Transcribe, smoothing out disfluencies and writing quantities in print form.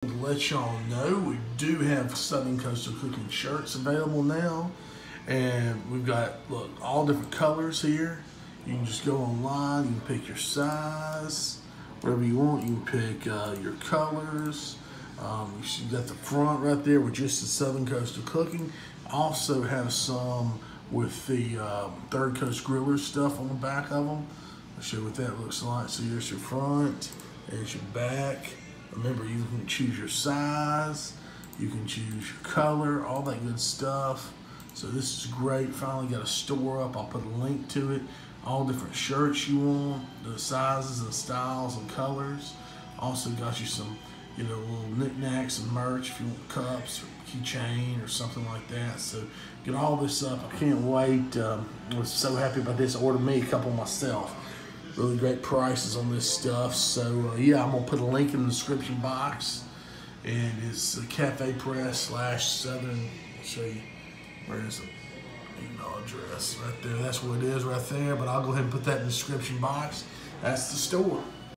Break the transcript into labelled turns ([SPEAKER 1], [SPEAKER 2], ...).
[SPEAKER 1] To let y'all know, we do have Southern Coastal Cooking shirts available now, and we've got, look, all different colors here. You can just go online, you can pick your size, whatever you want. You can pick your colors. You got the front right there with just the Southern Coastal Cooking. Also have some with the Third Coast Grillers stuff on the back of them. I'll show you what that looks like. So here's your front, there's your back. Remember, you can choose your size, you can choose your color, all that good stuff. So this is great. Finally got a store up. I'll put a link to it. All different shirts you want, the sizes and styles and colors. Also got you some, little knickknacks and merch if you want cups or keychain or something like that. So get all this up. I can't wait. I was so happy about this. I ordered me a couple myself. Really great prices on this stuff. So yeah, I'm gonna put a link in the description box, and it's a Cafe Press / Southern. I'll show you where is the email address right there. That's what it is right there. But I'll go ahead and put that in the description box. That's the store.